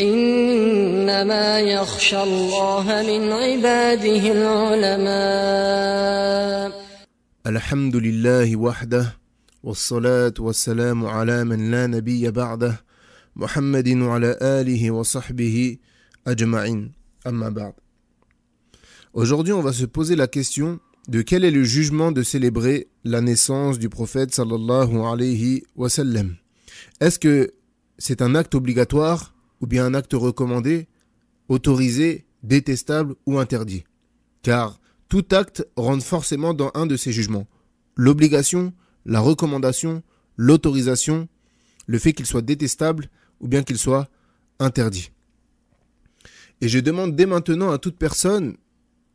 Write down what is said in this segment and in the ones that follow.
إنما يخشى الله من عباده العلماء. الحمد لله وحده والصلاة والسلام على من لا نبي بعده محمد وعلى آله وصحبه أجمعين أما بعد. Aujourd'hui, on va se poser la question de quel est le jugement de célébrer la naissance du prophète sallallahu alayhi wa sallam. Est-ce que c'est un acte obligatoire ou bien un acte recommandé, autorisé, détestable ou interdit? Car tout acte rentre forcément dans un de ces jugements. L'obligation, la recommandation, l'autorisation, le fait qu'il soit détestable ou bien qu'il soit interdit. Et je demande dès maintenant à toute personne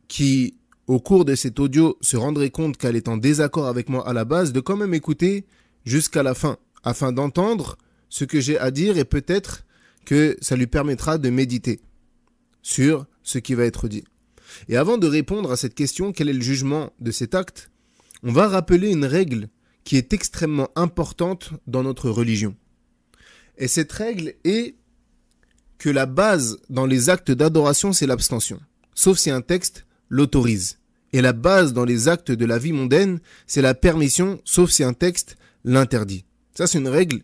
qui, au cours de cet audio, se rendrait compte qu'elle est en désaccord avec moi à la base, de quand même écouter jusqu'à la fin, afin d'entendre ce que j'ai à dire et peut-être que ça lui permettra de méditer sur ce qui va être dit. Et avant de répondre à cette question, quel est le jugement de cet acte, on va rappeler une règle qui est extrêmement importante dans notre religion. Et cette règle est que la base dans les actes d'adoration, c'est l'abstention, sauf si un texte l'autorise. Et la base dans les actes de la vie mondaine, c'est la permission, sauf si un texte l'interdit. Ça, c'est une règle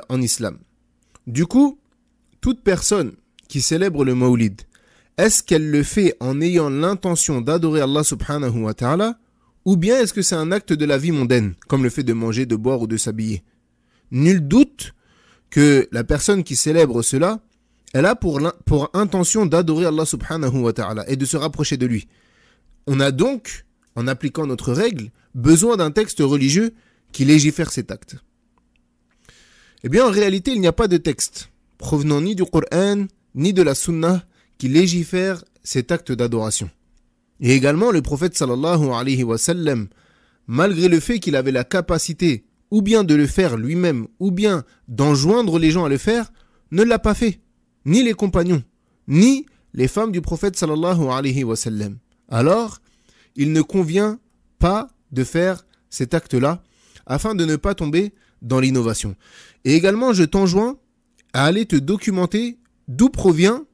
en islam. Du coup, toute personne qui célèbre le Mawlid, est-ce qu'elle le fait en ayant l'intention d'adorer Allah subhanahu wa ta'ala, ou bien est-ce que c'est un acte de la vie mondaine, comme le fait de manger, de boire ou de s'habiller? Nul doute que la personne qui célèbre cela, elle a pour intention d'adorer Allah subhanahu wa ta'ala et de se rapprocher de lui. On a donc, en appliquant notre règle, besoin d'un texte religieux qui légifère cet acte. Eh bien, en réalité, il n'y a pas de texte provenant ni du Coran, ni de la Sunna qui légifère cet acte d'adoration. Et également, le prophète sallallahu alayhi wa sallam, malgré le fait qu'il avait la capacité ou bien de le faire lui-même, ou bien d'enjoindre les gens à le faire, ne l'a pas fait. Ni les compagnons, ni les femmes du prophète sallallahu alayhi wa sallam. Alors, il ne convient pas de faire cet acte-là, afin de ne pas tomber dans l'innovation. Et également, je t'enjoins à aller te documenter d'où provient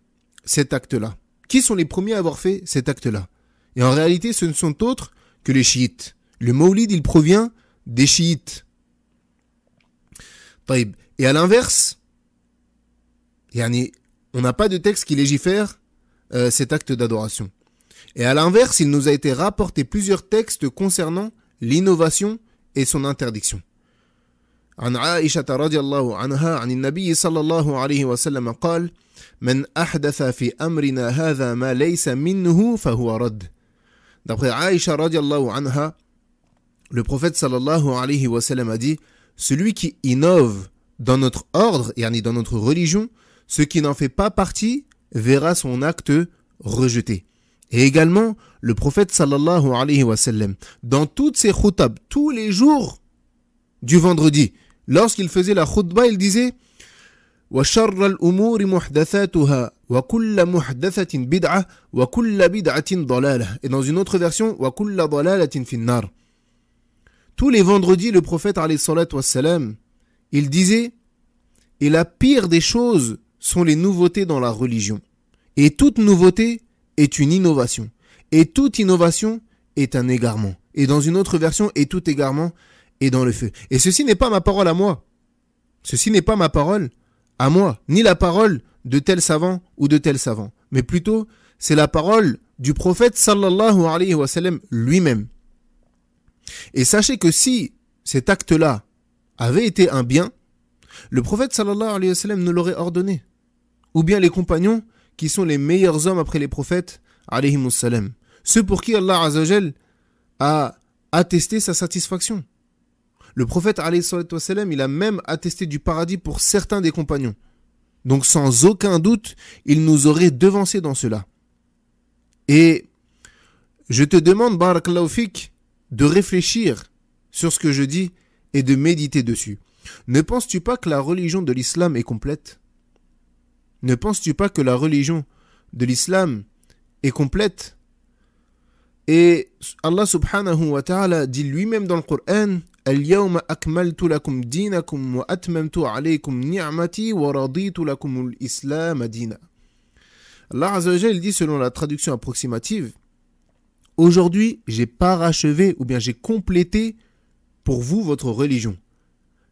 cet acte-là. Qui sont les premiers à avoir fait cet acte-là? Et en réalité, ce ne sont autres que les chiites. Le Mawlid, il provient des chiites. Et à l'inverse, on n'a pas de texte qui légifère cet acte d'adoration. Et à l'inverse, il nous a été rapporté plusieurs textes concernant l'innovation et son interdiction. عن عائشة رضي الله عنها عن النبي صلى الله عليه وسلم قال من أحدث في أمرنا هذا ما ليس منه فهو رد. D'après Aïcha radiallahu anha, le prophète sallallahu alayhi wa sallam a dit: celui qui innove dans notre ordre, dans notre religion, ce qui n'en fait pas partie, verra son acte rejeté. Et également, le prophète sallallahu alayhi wa sallam, dans toutes ses khutab, tous les jours du vendredi, lorsqu'il faisait la khutbah, il disait: وَشَرَّ الْأُمُورِ مُحْدَثَاتُهَا وَكُلَّ مُحْدَثَةٍ بِدْعَةٍ وَكُلَّ بِدْعَةٍ ضَلَالَةٍ. Et dans une autre version, وَكُلَّ ضَلَالَةٍ فِي النَّارِ. Tous les vendredis, le prophète alayhi salatu wassalam, il disait: et la pire des choses sont les nouveautés dans la religion. Et toute nouveauté est une innovation. Et toute innovation est un égarement. Et dans une autre version, et tout égarement est dans le feu. Et ceci n'est pas ma parole à moi. Ceci n'est pas ma parole à moi, ni la parole de tel savant ou de tel savant. Mais plutôt, c'est la parole du prophète sallallahu alayhi wa sallam lui-même. Et sachez que si cet acte-là avait été un bien, le prophète sallallahu alayhi wa sallam nous l'aurait ordonné. Ou bien les compagnons qui sont les meilleurs hommes après les prophètes alayhimus salam. Ceux pour qui Allah azza wa jal a attesté sa satisfaction. Le prophète alayhi salatu wassalam, il a même attesté du paradis pour certains des compagnons. Donc sans aucun doute, il nous aurait devancé dans cela. Et je te demande, barakallahu fik, de réfléchir sur ce que je dis et de méditer dessus. Ne penses-tu pas que la religion de l'islam est complète? Ne penses-tu pas que la religion de l'islam est complète? Et Allah subhanahu wa ta'ala dit lui-même dans le Coran: Al-yawma akmaltu lakum dinakum wa atmamtu alaykum ni'mati wa raditu lakum al-islam dina. Allah Azza wa Jalla dit selon la traduction approximative, aujourd'hui, j'ai parachevé ou bien j'ai complété pour vous votre religion.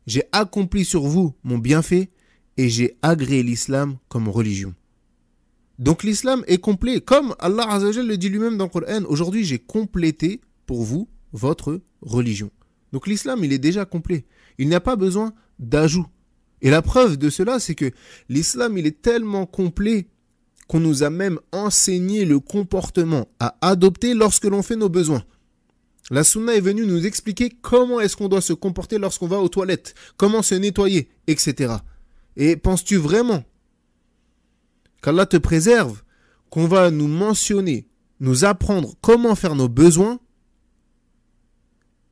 J'ai accompli sur vous mon bienfait et j'ai agréé l'islam comme religion. Donc l'islam est complet. Comme Allah Azza wa Jalla le dit lui-même dans le Coran, aujourd'hui j'ai complété pour vous votre religion. Donc l'islam, il est déjà complet. Il n'y a pas besoin d'ajout. Et la preuve de cela, c'est que l'islam, il est tellement complet qu'on nous a même enseigné le comportement à adopter lorsque l'on fait nos besoins. La sunna est venue nous expliquer comment est-ce qu'on doit se comporter lorsqu'on va aux toilettes, comment se nettoyer, etc. Et penses-tu vraiment qu'Allah te préserve, qu'on va nous mentionner, nous apprendre comment faire nos besoins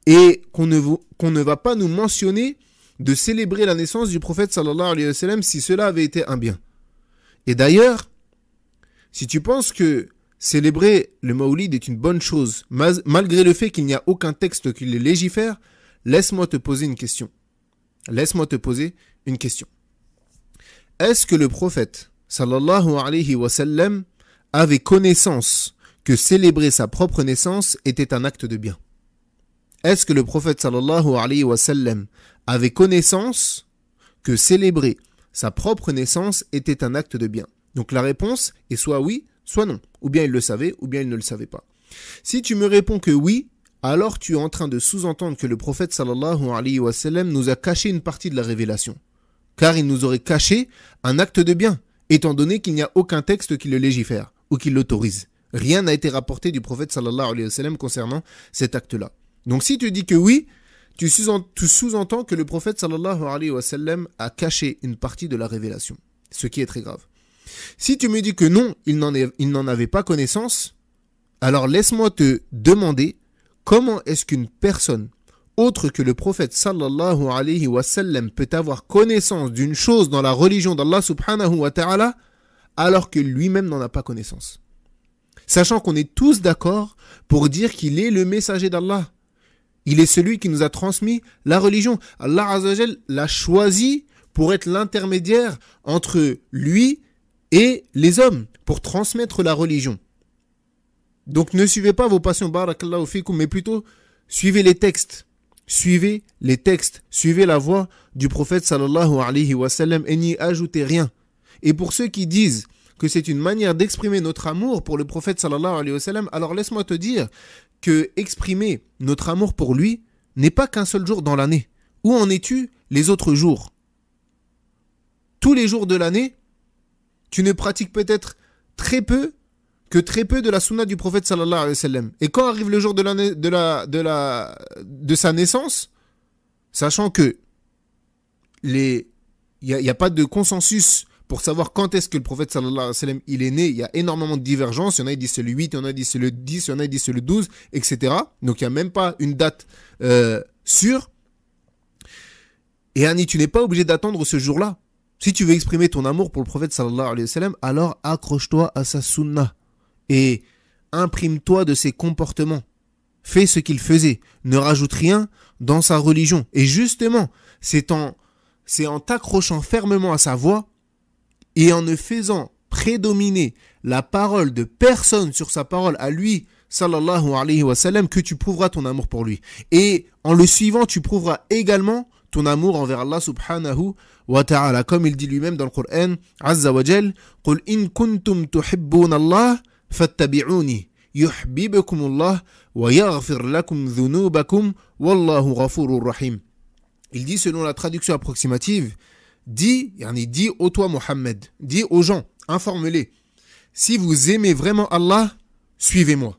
et qu'on ne va pas nous mentionner de célébrer la naissance du prophète sallallahu alayhi wa sallam si cela avait été un bien. Et d'ailleurs, si tu penses que célébrer le Mawlid est une bonne chose, malgré le fait qu'il n'y a aucun texte qui le légifère, laisse-moi te poser une question. Est-ce que le prophète sallallahu alayhi wa sallam avait connaissance que célébrer sa propre naissance était un acte de bien? Est-ce que le prophète sallallahu alayhi wa sallam avait connaissance que célébrer sa propre naissance était un acte de bien? Donc la réponse est soit oui, soit non. Ou bien il le savait, ou bien il ne le savait pas. Si tu me réponds que oui, alors tu es en train de sous-entendre que le prophète sallallahu alayhi wa sallam nous a caché une partie de la révélation. Car il nous aurait caché un acte de bien, étant donné qu'il n'y a aucun texte qui le légifère ou qui l'autorise. Rien n'a été rapporté du prophète sallallahu alayhi wa sallam concernant cet acte-là. Donc si tu dis que oui, tu sous-entends que le prophète sallallahu alayhi wa sallam a caché une partie de la révélation, ce qui est très grave. Si tu me dis que non, il n'en avait pas connaissance, alors laisse-moi te demander comment est-ce qu'une personne autre que le prophète sallallahu alayhi wa sallam peut avoir connaissance d'une chose dans la religion d'Allah subhanahu wa ta'ala alors que lui-même n'en a pas connaissance. Sachant qu'on est tous d'accord pour dire qu'il est le messager d'Allah. Il est celui qui nous a transmis la religion. Allah Azza wa Jalla l'a choisi pour être l'intermédiaire entre lui et les hommes, pour transmettre la religion. Donc ne suivez pas vos passions, barakallahu fikum, mais plutôt suivez les textes. Suivez les textes, suivez la voie du prophète sallallahu alayhi wa sallam et n'y ajoutez rien. Et pour ceux qui disent que c'est une manière d'exprimer notre amour pour le prophète sallallahu alayhi wa sallam, alors laisse-moi te dire que exprimer notre amour pour lui n'est pas qu'un seul jour dans l'année. Où en es-tu les autres jours? Tous les jours de l'année, tu ne pratiques peut-être très peu de la sunna du prophète sallallahu alayhi wa sallam. Et quand arrive le jour de sa naissance, sachant que il y a pas de consensus pour savoir quand est-ce que le prophète sallallahu alayhi wa sallam il est né, il y a énormément de divergences, il y en a qui disent c'est le 8, il y en a qui disent c'est le 10, il y en a qui disent c'est le 12, etc. Donc il n'y a même pas une date sûre. Et Annie, tu n'es pas obligé d'attendre ce jour-là. Si tu veux exprimer ton amour pour le prophète sallallahu alayhi wa sallam, alors accroche-toi à sa sunna et imprime-toi de ses comportements. Fais ce qu'il faisait, ne rajoute rien dans sa religion. Et justement, c'est en t'accrochant fermement à sa voix et en ne faisant prédominer la parole de personne sur sa parole à lui, sallallahu alayhi wa sallam, que tu prouveras ton amour pour lui. Et en le suivant, tu prouveras également ton amour envers Allah subhanahu wa ta'ala. Comme il dit lui-même dans le Coran, Azza wa Jal, قُلْ إِن كُنْتُمْ تُحِبُّونَ اللَّهَ فَاتَّبِعُونِي يُحْبِبُكُمُ اللَّهُ وَيَغْفِرْ لَكُمْ ذُنُوبَكُمْ وَاللَّهُ غَفُورٌ رَحِيمٌ. Il dit selon la traduction approximative, dis ô toi Mohammed, dis aux gens, informe-les, si vous aimez vraiment Allah, suivez-moi.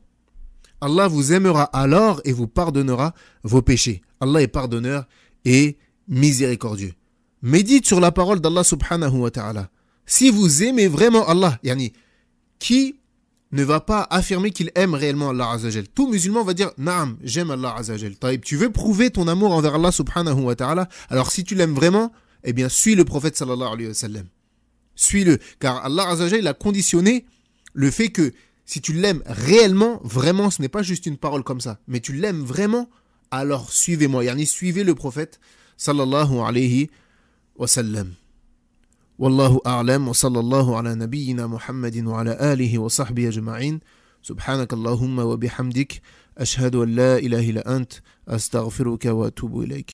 Allah vous aimera alors et vous pardonnera vos péchés. Allah est pardonneur et miséricordieux. Médite sur la parole d'Allah subhanahu wa ta'ala. Si vous aimez vraiment Allah, qui ne va pas affirmer qu'il aime réellement Allah Azza wa Jal? Tout musulman va dire, naam, j'aime Allah Azza wa Jal. Tu veux prouver ton amour envers Allah subhanahu wa ta'ala, alors si tu l'aimes vraiment, eh bien suis le prophète sallallahu alayhi wa sallam. Suis-le, car Allah Azza wa Jal a conditionné le fait que si tu l'aimes réellement, vraiment, ce n'est pas juste une parole comme ça, mais tu l'aimes vraiment, alors suivez-moi, yani suivez le prophète sallallahu alayhi wa sallam. Wallahu a'lam wa sallallahu ala nabiyyina Muhammadin wa ala alihi wa sahbihi ajma'in. Subhanakallahumma wa bihamdik ashhadu an la ilaha illa ant astaghfiruka wa atubu ilayk.